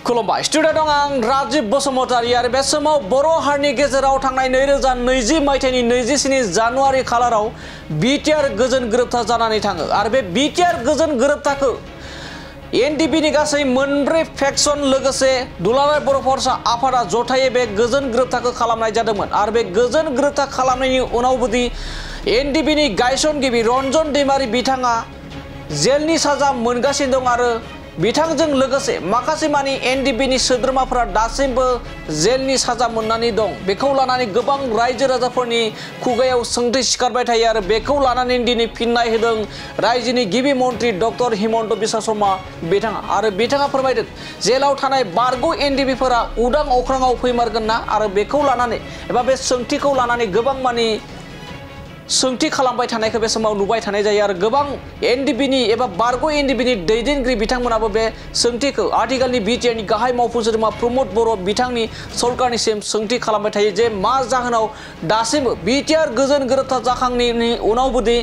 खुलुमबाय स्टुडिअ दं आं राजीव बसुमतारी आरो बे समाव बर' हारिनि गेजेराव थांनाय 2020 मायथाइनि 27 जानुवारि खालाराव बिटिआर गोजोन गोरोबथा जानानै थाङो आरो बे बिटिआर गोजोन गोरोबथाखौ एनडिपिनि गासै मोनब्रै फेक्सन लोगोसे दुलाराय बर' फरायसा आफादा जथायै बे गोजोन गोरोबथाखौ खालामनाय जादोंमोन आरो बे गोजोन गोरोबथा खालामनायनि उनावबोदि एनडिपिनि गायसनगिरि रन्जन दैमारि बिथाङा जेलनि साजा मोनगासिनो दं आरो बिथांजों लोगोसे माखासे मानि एनडिपिनि सोद्रोमाफोरा दासिमबो जेलनि साजा मोननानै दं। बेखौ लानानै गोबां रायजो राजाफोरनि खुगायाव सोंथि सिखारबाय थायो आरो बेखौ लानानै दिनै फिननाय होदों रायजोनि गिबि मन्त्रि डक्टर हिमन्त बिश्व शर्मा बिथाङा आरो बिथाङा फोरमायदों जेलाव थानाय बारग' एनडिपिफोरा उदां अख्राङाव फैमारगोन ना आरो बेखौ लानानै एबा बे सोंथिखौ लानानै गोबां मानि सोंथि खालामबाय थानायखौ बे समाव नुबाय थानाय जायो आरो गोबां एनडिपिनि एबा बारग' एनडिपिनि दैदेनगिरि बिथांमोनाबो बे सोंथिखौ आथिखालनि बिटिआरनि गाहाय मावफुं सोद्रोमा प्रमद बर' बिथांनि सरकारनिसिम सोंथि खालामबाय थायो जे मा जाहोनाव दासिमबो बिटिआर गोजोन गोरोबथा जाखांनायनि उनावबोदि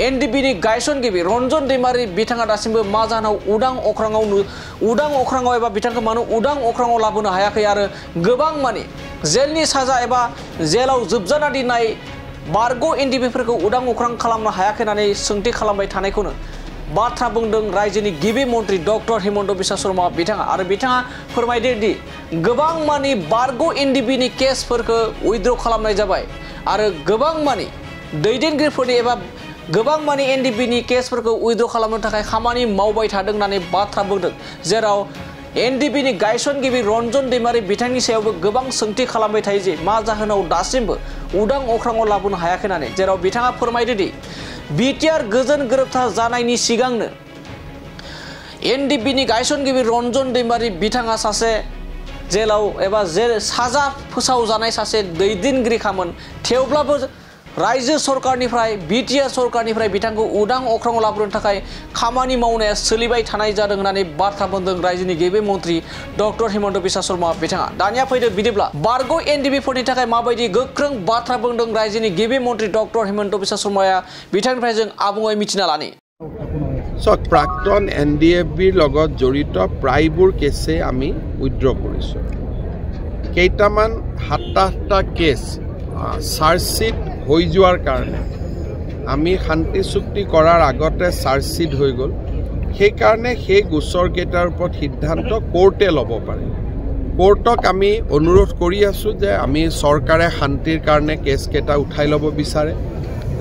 एनडिपिनि गायसनगिरि रन्जन दैमारि बिथाङा दासिमबो मा जाहोनाव उदां अख्राङाव एबा बिथांखौ मानो उदां अख्राङाव लाबोनो हायाखै आरो गोबां मानि जेलनि साजा एबा जेलाव जोबजाना दोननाय बारग' एनडिपिफोरखौ उदां अख्रां खालामनो हायाखै होननानै सोंथि खालामबाय थानायखौनो बाथ्रा बुंदों रायजोनि गिबि मन्त्रि डक्टर हिमन्त बिश्व शर्मा बिथाङा आरो बिथाङा फोरमायदों दि गोबां मानि बारग' एनडिपिनि केसफोरखौ उइथड्र खालामनाय जाबाय आरो गोबां मानि दैदेनगिरिफोरनि एबा गोबां मानि एनडिपिनि केसफोरखौ उइथड्र खालामनो थाखाय खामानि मावबाय थादों होननानै बाथ्रा बुंदों जेराव एनडिपिनि गायसनगिरि रन्जन दैमारि बिथांनि सायावबो गोबां सोंथि खालामबाय थायो जे मा जाहोनाव दासिमबो उदां अख्राङाव लाबोनो हायाखै होननानै जेराव बिथाङा फोरमायदों दि बिटिआर गोजोन गोरोबथा जानायनि सिगांनो एनडिपिनि गायसनगिरि रन्जन दैमारि बिथाङा सासे जेलाव एबा जेल साजा फोसावजानाय सासे दैदेनगिरिखामोन थेवब्लाबो रायजो सरकारनिफ्राय बिटिआर सरकारनिफ्राय बिथांखौ उदां अख्राङाव लाबोनो थाखाय खामानि मावनाया सोलिबाय थानाय जादों होननानै बाथ्रा बुंदों रायजोनि गिबि मन्त्रि डक्टर हिमन्त बिश्व शर्मा बिथाङा। दानिया फैदो बिदिब्ला बारग' एनडिपिफोरनि थाखाय माबायदि गोख्रों बाथ्रा बुंदों रायजोनि गिबि मन्त्रि डक्टर हिमन्त बिश्व शर्माया बिथांनिफ्राय जों आबुङै मिथिना लानि। प्राक्तन एनडिएफबिर লগত জড়িত প্ৰায়বোৰ কেছে আমি উইথড্ৰ কৰিছোঁ। কেইটামান ৭-৮টা কেছ চাৰ্জশ্বিট হৈ যোৱাৰ কাৰণে আমি শান্তি চুক্তি কৰাৰ আগতে চাৰ্জশ্বিট হৈ গ'ল সেইকাৰণে সেই গোচৰকেইটাৰ ওপৰত সিদ্ধান্ত কোৰ্টে ল'ব পাৰে। কোৰ্টক আমি অনুৰোধ কৰি আছোঁ যে আমি চৰকাৰে শান্তিৰ কাৰণে কেছকেইটা উঠাই ল'ব বিচাৰে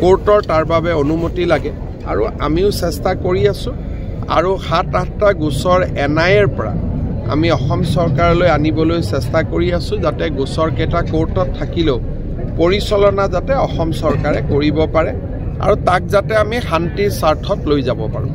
কোৰ্টৰ তাৰ বাবে অনুমতি লাগে আৰু আমিও চেষ্টা কৰি আছোঁ আৰু ৭-৮টা গোচৰ এনআইএৰ পৰা আমি অসম চৰকাৰলৈ আনিবলৈ চেষ্টা কৰি আছোঁ যাতে গোচৰকেইটা কোৰ্টত থাকিলেও পৰিচালনা যাতে অসম চৰকাৰে কৰিব পাৰে আৰু তাক যাতে আমি শান্তিৰ স্বাৰ্থত লৈ যাব পাৰোঁ।